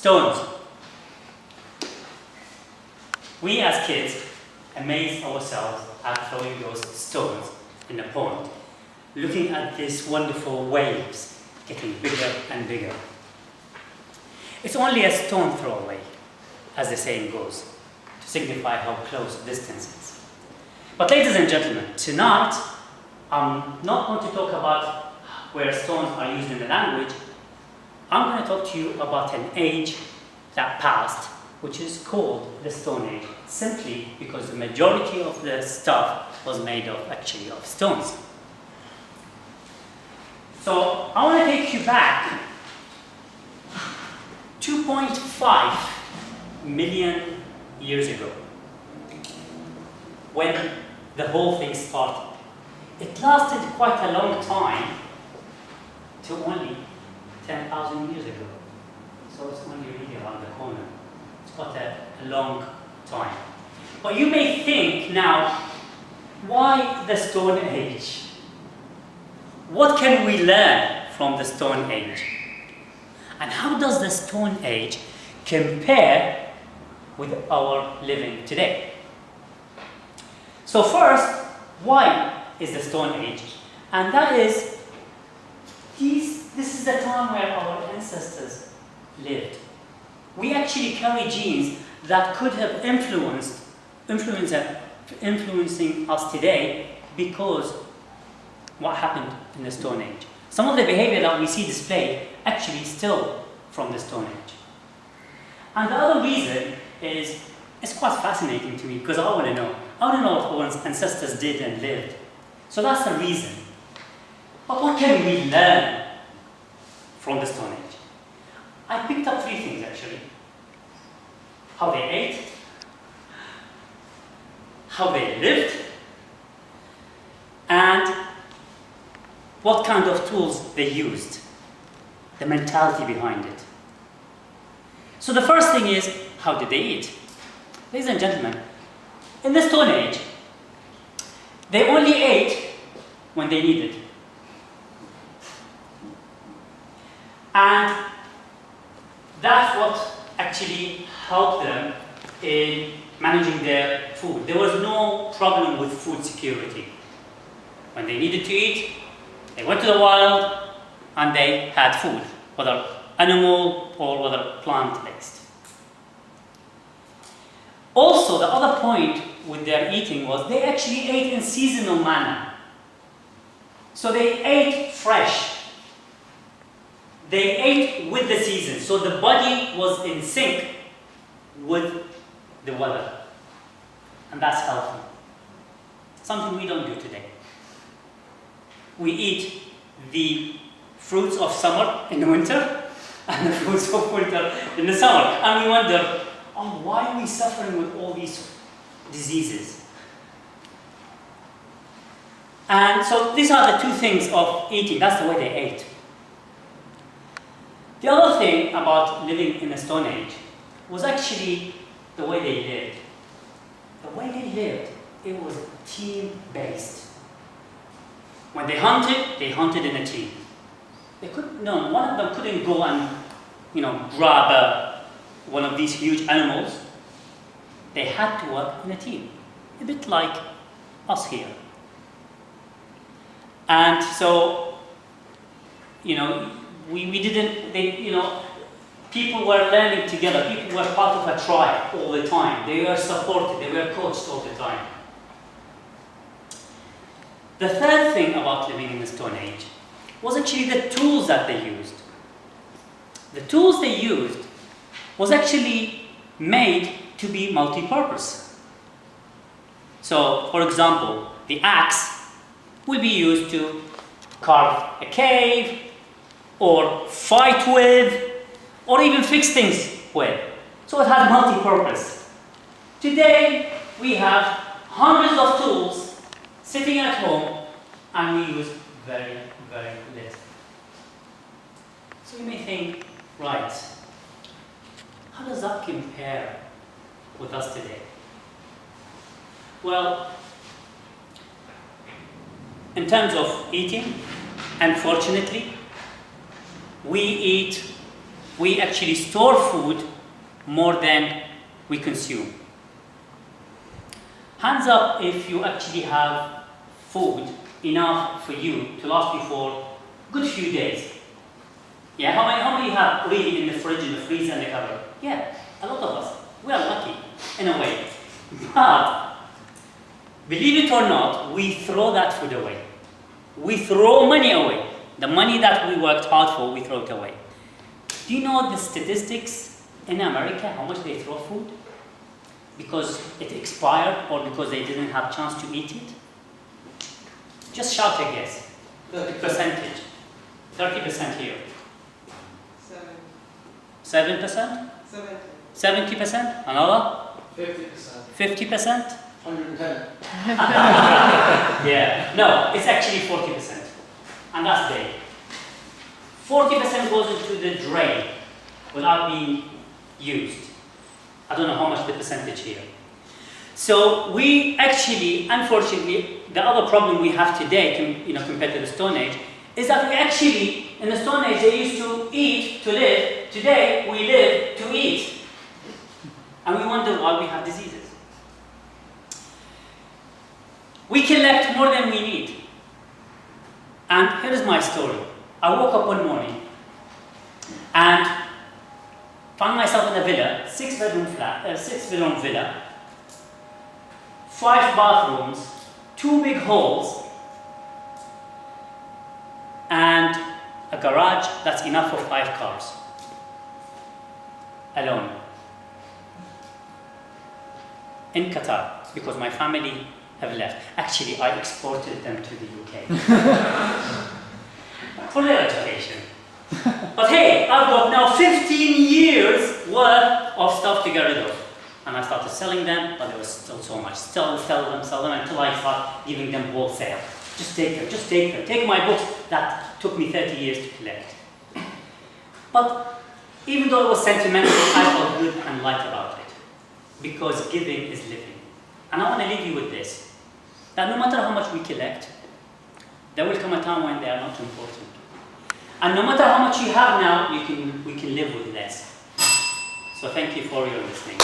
Stones. We as kids amaze ourselves at throwing those stones in the pond, looking at these wonderful waves getting bigger and bigger. It's only a stone throw away, as the saying goes, to signify how close the distance is. But ladies and gentlemen, tonight I'm not going to talk about where stones are used in the language. I'm going to talk to you about an age that passed, which is called the Stone Age, simply because the majority of the stuff was made actually of stones. So I want to take you back 2.5 million years ago, when the whole thing started. It lasted quite a long time to only 10,000 years ago. So it's only really around the corner. It's quite a long time. But you may think now, why the Stone Age? What can we learn from the Stone Age? And how does the Stone Age compare with our living today? So first, why is the Stone Age? And that is, this is the time where our ancestors lived. We actually carry genes that could have influencing us today because what happened in the Stone Age. Some of the behavior that we see displayed actually still from the Stone Age. And the other reason is, it's quite fascinating to me because I want to know what our ancestors did and lived. So that's the reason. But what can we learn from the Stone Age? I picked up 3 things actually. How they ate, how they lived, and what kind of tools they used, the mentality behind it. So the first thing is, how did they eat? Ladies and gentlemen, in the Stone Age, they only ate when they needed. And that's what actually helped them in managing their food. There was no problem with food security. When they needed to eat, they went to the wild and they had food, whether animal or whether plant-based. Also, the other point with their eating was they actually ate in seasonal manner. So they ate fresh. They ate with the season. So the body was in sync with the weather. And that's healthy. Something we don't do today. We eat the fruits of summer in the winter and the fruits of winter in the summer. And we wonder, oh, why are we suffering with all these diseases? And so these are the 2 things of eating. That's the way they ate. The other thing about living in the Stone Age was actually the way they lived. The way they lived, it was team-based. When they hunted in a team. One of them couldn't go and, grab one of these huge animals. They had to work in a team, a bit like us here. And so, people were learning together. People were part of a tribe all the time. They were supported. They were coached all the time. The third thing about living in the Stone Age was actually the tools that they used. The tools they used was actually made to be multi-purpose. So, for example, the axe will be used to carve a cave, or fight with, or even fix things with. So it has multi-purpose. Today, we have hundreds of tools sitting at home, and we use very, very little. So you may think, right, how does that compare with us today? Well, in terms of eating, unfortunately, we eat we actually store food more than we consume. Hands up if you actually have food enough for you to last you for a good few days. Yeah, how many have really in the fridge, in the freezer, and the cupboard? Yeah, a lot of us. We are lucky, in a way. But, believe it or not, we throw that food away. We throw money away. The money that we worked hard for, we throw it away. Do you know the statistics in America, how much they throw food? Because it expired or because they didn't have a chance to eat it? Just shout a guess. 30%. Percentage. 30% here. 7%? 70%? Another? 50%. 50%? 110. Yeah. No, it's actually 40%. And that's big. 40% goes into the drain without being used. I don't know how much the percentage here. So we actually, unfortunately, the other problem we have today, compared to the Stone Age, is that we actually, in the Stone Age, they used to eat to live. Today, we live to eat. And we wonder why we have diseases. We collect more than we need. And here is my story. I woke up one morning and found myself in a villa, 6-bedroom villa, 5 bathrooms, 2 big halls, and a garage that's enough for 5 cars. Alone. In Qatar, because my family have left. Actually, I exported them to the UK. For their education. But hey, I've got now 15 years worth of stuff to get rid of. And I started selling them, but there was still so much. Sell them, until I start giving them wholesale. Just take them. Take my books that took me 30 years to collect. But even though it was sentimental, I felt good and light about it. Because giving is living. And I want to leave you with this. That no matter how much we collect, there will come a time when they are not important. And no matter how much you have now, we can live with less. So thank you for your listening.